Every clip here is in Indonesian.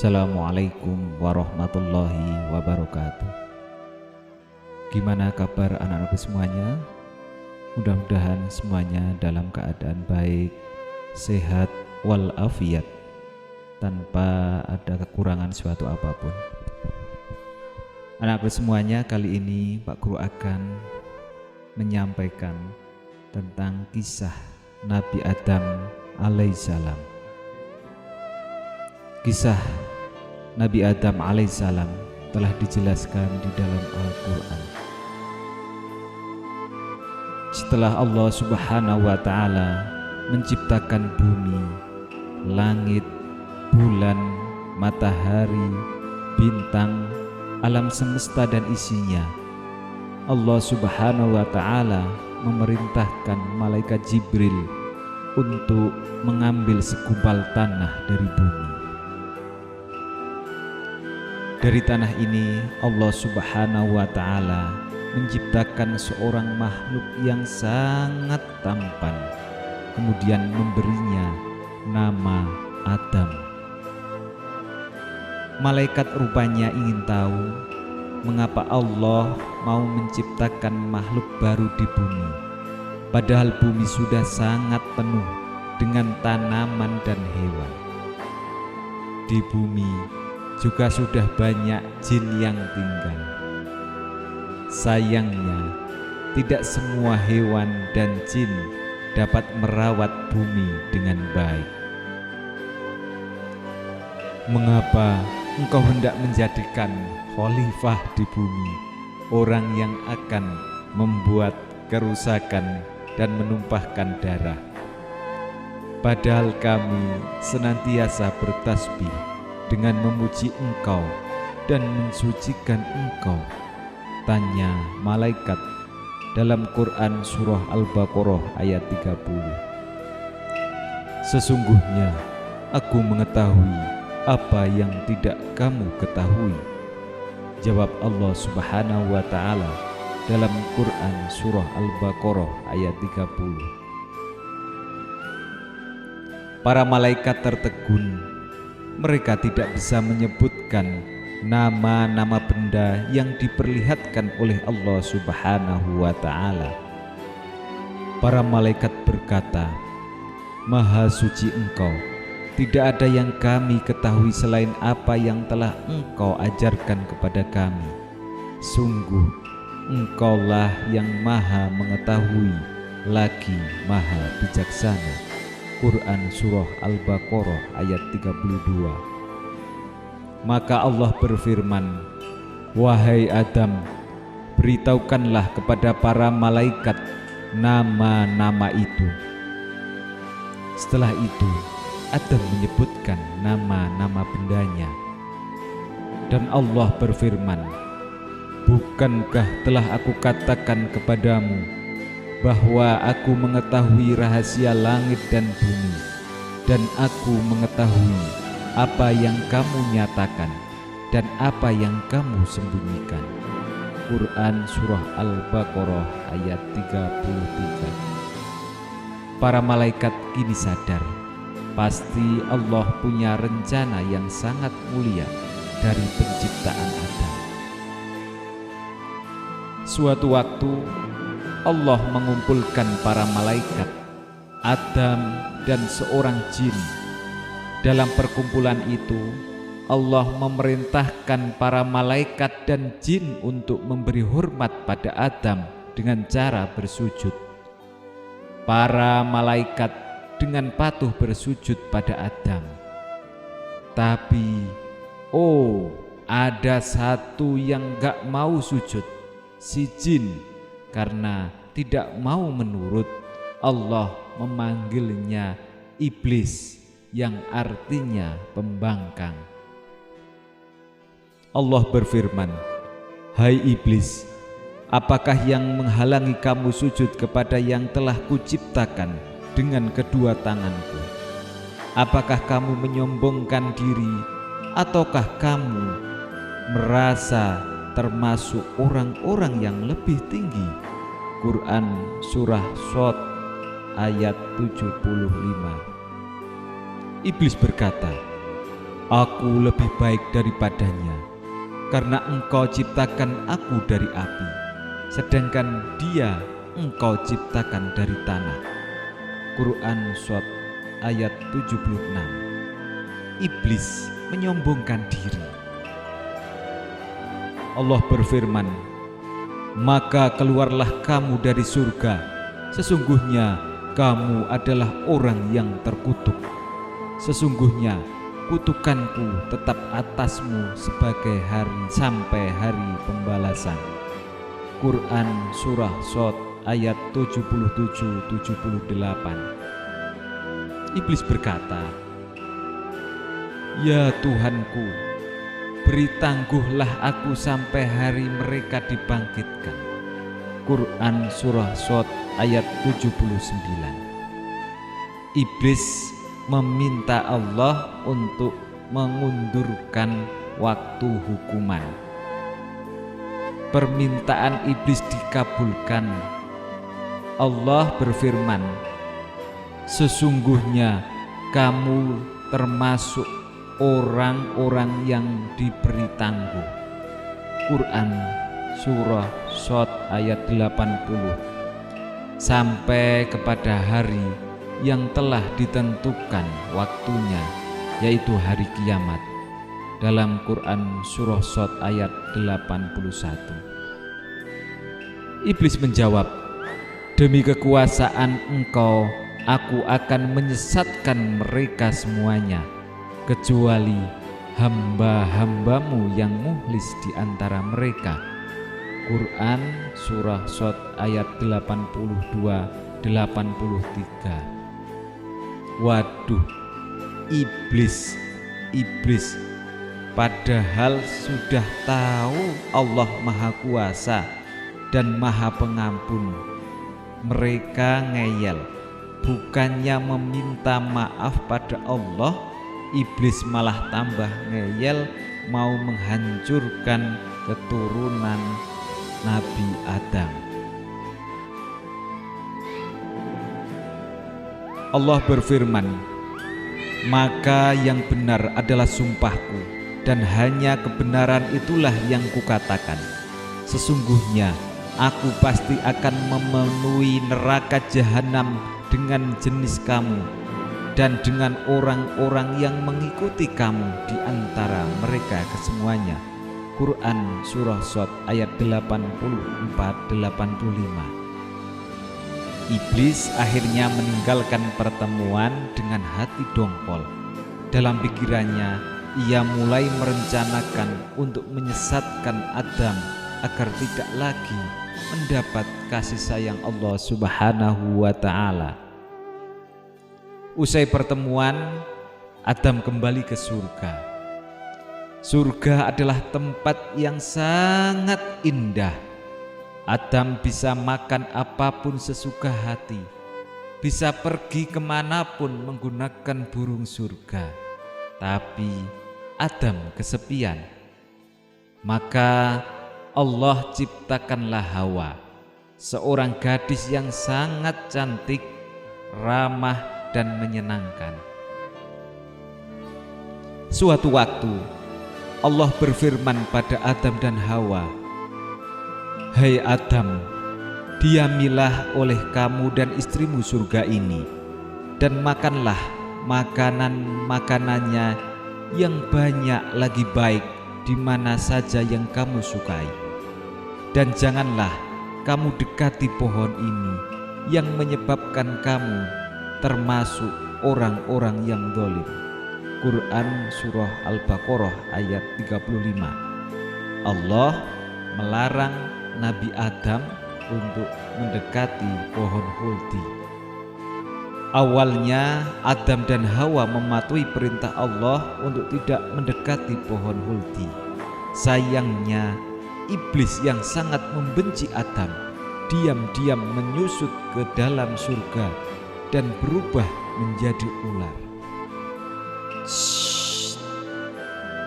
Assalamualaikum warahmatullahi wabarakatuh. Gimana kabar anak-anakku semuanya? Mudah-mudahan semuanya dalam keadaan baik, sehat walafiat, tanpa ada kekurangan suatu apapun. Anak-anakku semuanya, kali ini Pak Guru akan menyampaikan tentang kisah Nabi Adam alaihissalam. Kisah Nabi Adam alaihissalam telah dijelaskan di dalam Al-Quran. Setelah Allah Subhanahu wa Ta'ala menciptakan bumi, langit, bulan, matahari, bintang, alam semesta dan isinya, Allah Subhanahu wa Ta'ala memerintahkan malaikat Jibril untuk mengambil segumpal tanah dari bumi. Dari tanah ini Allah Subhanahu wa Ta'ala menciptakan seorang makhluk yang sangat tampan, kemudian memberinya nama Adam. Malaikat rupanya ingin tahu mengapa Allah mau menciptakan makhluk baru di bumi, padahal bumi sudah sangat penuh dengan tanaman dan hewan. Di bumi juga sudah banyak jin yang tinggal. Sayangnya, tidak semua hewan dan jin dapat merawat bumi dengan baik. Mengapa engkau hendak menjadikan khalifah di bumi orang yang akan membuat kerusakan dan menumpahkan darah? Padahal kami senantiasa bertasbih dengan memuji engkau dan mensucikan engkau, tanya malaikat dalam Quran surah Al-Baqarah ayat 30. Sesungguhnya aku mengetahui apa yang tidak kamu ketahui, jawab Allah Subhanahu wa Ta'ala dalam Quran surah Al-Baqarah ayat 30. Para malaikat tertegun. Mereka tidak bisa menyebutkan nama-nama benda yang diperlihatkan oleh Allah Subhanahu wa Ta'ala. Para malaikat berkata, Maha suci engkau, tidak ada yang kami ketahui selain apa yang telah engkau ajarkan kepada kami. Sungguh engkaulah yang maha mengetahui lagi maha bijaksana. Quran surah Al-Baqarah ayat 32. Maka Allah berfirman, Wahai Adam, beritahukanlah kepada para malaikat nama-nama itu. Setelah itu Adam menyebutkan nama-nama bendanya. Dan Allah berfirman, Bukankah telah aku katakan kepadamu bahwa aku mengetahui rahasia langit dan bumi, dan aku mengetahui apa yang kamu nyatakan dan apa yang kamu sembunyikan. Quran surah Al-Baqarah ayat 33. Para malaikat kini sadar, pasti Allah punya rencana yang sangat mulia dari penciptaan Adam. Suatu waktu Allah mengumpulkan para malaikat, Adam dan seorang jin. Dalam perkumpulan itu, Allah memerintahkan para malaikat dan jin untuk memberi hormat pada Adam dengan cara bersujud. Para malaikat dengan patuh bersujud pada Adam. Tapi, ada satu yang gak mau sujud, si jin. Karena tidak mau menurut, Allah memanggilnya iblis, yang artinya pembangkang. Allah berfirman, Hai iblis, apakah yang menghalangi kamu sujud kepada yang telah kuciptakan dengan kedua tanganku? Apakah kamu menyombongkan diri, ataukah kamu merasa termasuk orang-orang yang lebih tinggi? Quran surah Shad ayat 75. Iblis berkata, Aku lebih baik daripadanya, karena engkau ciptakan aku dari api, sedangkan dia engkau ciptakan dari tanah. Quran Surat ayat 76. Iblis menyombongkan diri. Allah berfirman, "Maka keluarlah kamu dari surga, sesungguhnya kamu adalah orang yang terkutuk. Sesungguhnya kutukanku tetap atasmu sebagai hari sampai hari pembalasan." Quran Surah Shad ayat 77-78. Iblis berkata, "Ya Tuhanku, beri tangguhlah aku sampai hari mereka dibangkitkan." Quran Surah Shad ayat 79. Iblis meminta Allah untuk mengundurkan waktu hukuman. Permintaan iblis dikabulkan. Allah berfirman, "Sesungguhnya kamu termasuk orang-orang yang diberi tangguh." Quran Surah Shad ayat 80. Sampai kepada hari yang telah ditentukan waktunya, yaitu hari kiamat. Dalam Quran Surah Shad ayat 81. Iblis menjawab, "Demi kekuasaan engkau, aku akan menyesatkan mereka semuanya, kecuali hamba-hambamu yang mukhlis di antara mereka." Quran Surah Shad ayat 82-83. Waduh, iblis padahal sudah tahu Allah Maha Kuasa dan Maha Pengampun. Mereka ngeyel, bukannya meminta maaf pada Allah, iblis malah tambah ngeyel, mau menghancurkan keturunan Nabi Adam. Allah berfirman, "Maka yang benar adalah sumpahku, dan hanya kebenaran itulah yang kukatakan. Sesungguhnya aku pasti akan memenuhi neraka jahanam dengan jenis kamu dan dengan orang-orang yang mengikuti kamu di antara mereka kesemuanya." Quran Surah Shad ayat 84-85. Iblis akhirnya meninggalkan pertemuan dengan hati dongkol. Dalam pikirannya, ia mulai merencanakan untuk menyesatkan Adam agar tidak lagi mendapat kasih sayang Allah Subhanahu wa Ta'ala. Usai pertemuan, Adam kembali ke surga. Surga adalah tempat yang sangat indah. Adam bisa makan apapun sesuka hati, bisa pergi kemanapun menggunakan burung surga. Tapi Adam kesepian. Maka Allah ciptakanlah Hawa, seorang gadis yang sangat cantik, ramah dan menyenangkan. Suatu waktu Allah berfirman pada Adam dan Hawa, "Hai Adam, diamilah oleh kamu dan istrimu surga ini, dan makanlah makanan-makanannya yang banyak lagi baik di mana saja yang kamu sukai. Dan janganlah kamu dekati pohon ini yang menyebabkan kamu termasuk orang-orang yang zalim." Quran Surah Al-Baqarah ayat 35. Allah melarang Nabi Adam untuk mendekati pohon huldi. Awalnya Adam dan Hawa mematuhi perintah Allah untuk tidak mendekati pohon huldi. Sayangnya iblis yang sangat membenci Adam diam-diam menyusut ke dalam surga dan berubah menjadi ular. "Shh,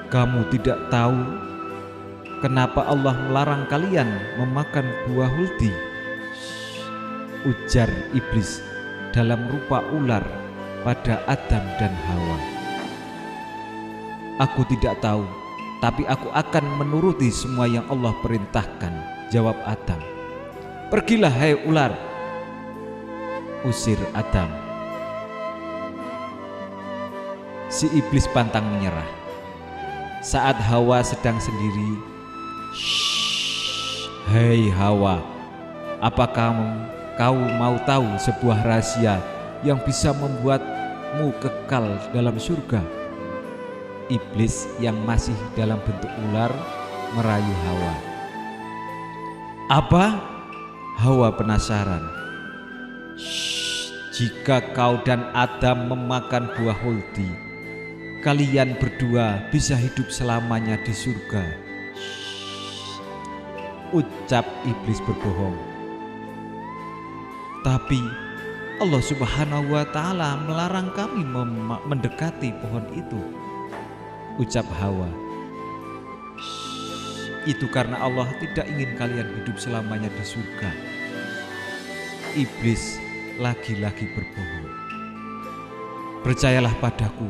kamu tidak tahu kenapa Allah melarang kalian memakan buah huldi?" ujar iblis dalam rupa ular pada Adam dan Hawa. Aku tidak tahu, tapi aku akan menuruti semua yang Allah perintahkan, jawab Adam. Pergilah hai ular, usir Adam. Si iblis pantang menyerah. Saat Hawa sedang sendiri, "Hei Hawa, apakah kau mau tahu sebuah rahasia yang bisa membuatmu kekal dalam surga?" Iblis yang masih dalam bentuk ular merayu Hawa. "Apa?" Hawa penasaran. "Jika kau dan Adam memakan buah huldi, kalian berdua bisa hidup selamanya di surga," ucap iblis berbohong. "Tapi Allah Subhanahu wa Ta'ala melarang kami mendekati pohon itu," ucap Hawa. "Itu karena Allah tidak ingin kalian hidup selamanya di surga." Iblis lagi-lagi berbohong. "Percayalah padaku,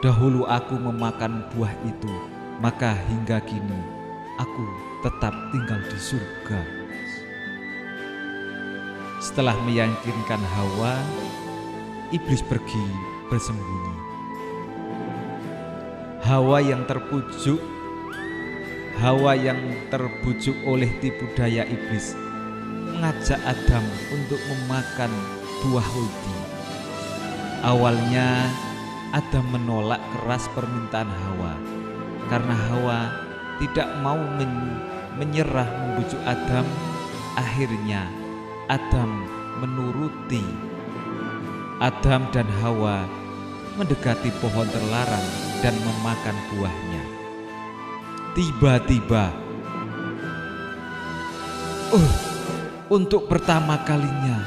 dahulu aku memakan buah itu, maka hingga kini aku tetap tinggal di surga." Setelah meyakinkan Hawa, iblis pergi bersembunyi. Hawa yang terbujuk oleh tipu daya iblis mengajak Adam untuk memakan buah huldi. Awalnya Adam menolak keras permintaan Hawa karena Hawa tidak mau menyerah membujuk Adam. Akhirnya Adam menuruti. Adam dan Hawa mendekati pohon terlarang dan memakan buahnya. Tiba-tiba, untuk pertama kalinya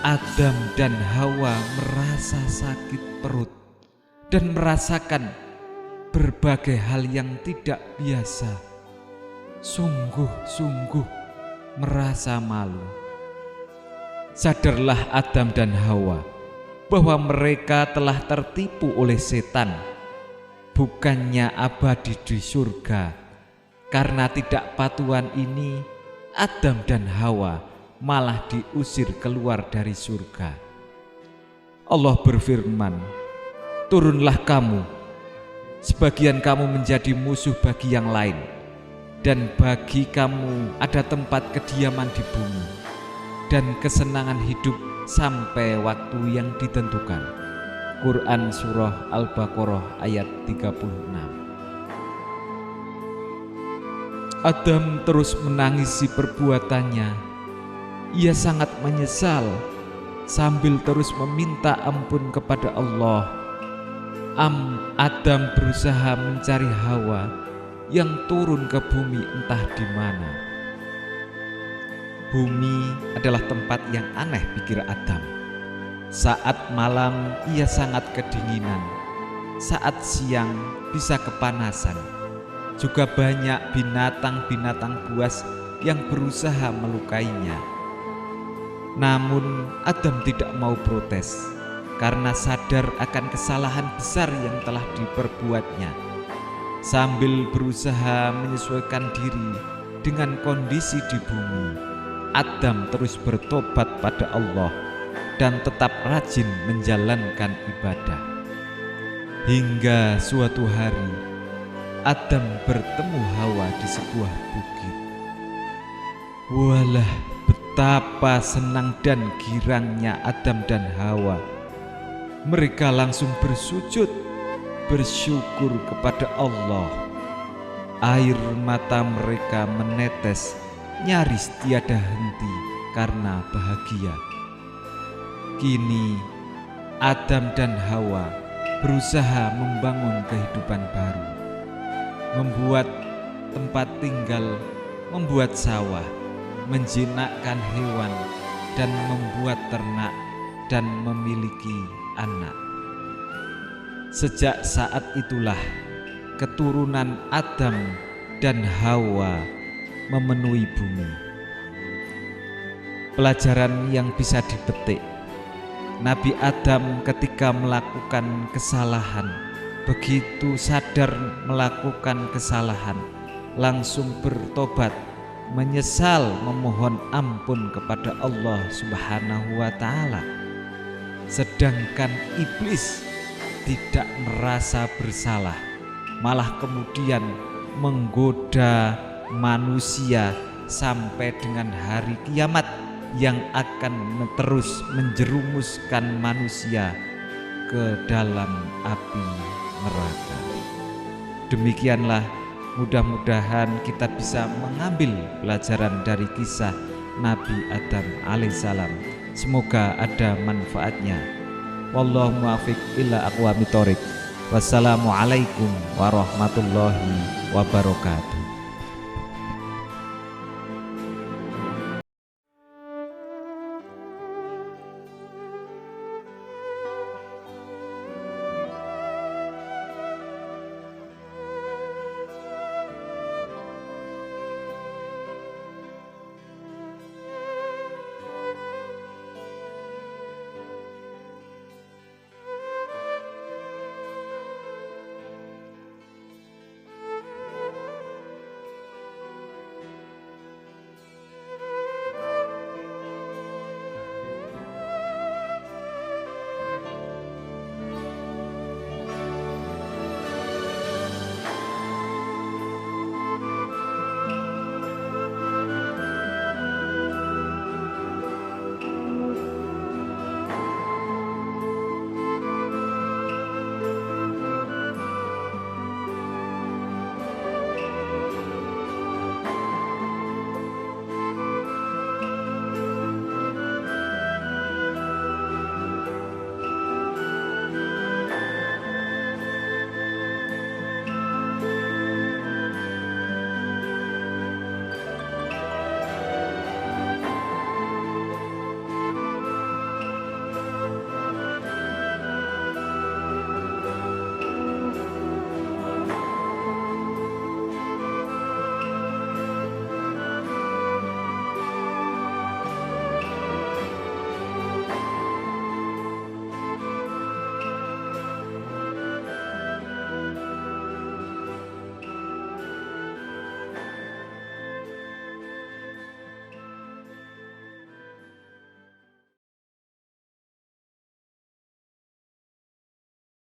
Adam dan Hawa merasa sakit perut dan merasakan berbagai hal yang tidak biasa. Sungguh-sungguh merasa malu. Sadarlah Adam dan Hawa bahwa mereka telah tertipu oleh setan, bukannya abadi di surga. Karena tidak patuhan ini, Adam dan Hawa malah diusir keluar dari surga. Allah berfirman, "Turunlah kamu, sebagian kamu menjadi musuh bagi yang lain, dan bagi kamu ada tempat kediaman di bumi dan kesenangan hidup sampai waktu yang ditentukan." Quran Surah Al-Baqarah ayat 36. Adam terus menangisi perbuatannya. Ia sangat menyesal sambil terus meminta ampun kepada Allah. Adam berusaha mencari Hawa yang turun ke bumi entah di mana. Bumi adalah tempat yang aneh, pikir Adam. Saat malam ia sangat kedinginan, saat siang bisa kepanasan. Juga banyak binatang-binatang buas yang berusaha melukainya. Namun Adam tidak mau protes karena sadar akan kesalahan besar yang telah diperbuatnya. Sambil berusaha menyesuaikan diri dengan kondisi di bumi, Adam terus bertobat pada Allah dan tetap rajin menjalankan ibadah. Hingga suatu hari Adam bertemu Hawa di sebuah bukit. Walah, betapa senang dan girangnya Adam dan Hawa. Mereka langsung bersujud bersyukur kepada Allah. Air mata mereka menetes nyaris tiada henti karena bahagia. Kini Adam dan Hawa berusaha membangun kehidupan baru, membuat tempat tinggal, membuat sawah, menjinakkan hewan, dan membuat ternak dan memiliki anak. Sejak saat itulah keturunan Adam dan Hawa memenuhi bumi. Pelajaran yang bisa dipetik: Nabi Adam ketika melakukan kesalahan begitu sadar melakukan kesalahan langsung bertobat, menyesal, memohon ampun kepada Allah Subhanahu wa Ta'ala. Sedangkan iblis tidak merasa bersalah, malah kemudian menggoda manusia sampai dengan hari kiamat yang akan terus menjerumuskan manusia ke dalam api neraka. Demikianlah, mudah-mudahan kita bisa mengambil pelajaran dari kisah Nabi Adam alaihissalam. Semoga ada manfaatnya. Wallahu muwaffiq ila aqwamit thoriq. Wassalamualaikum warahmatullahi wabarakatuh.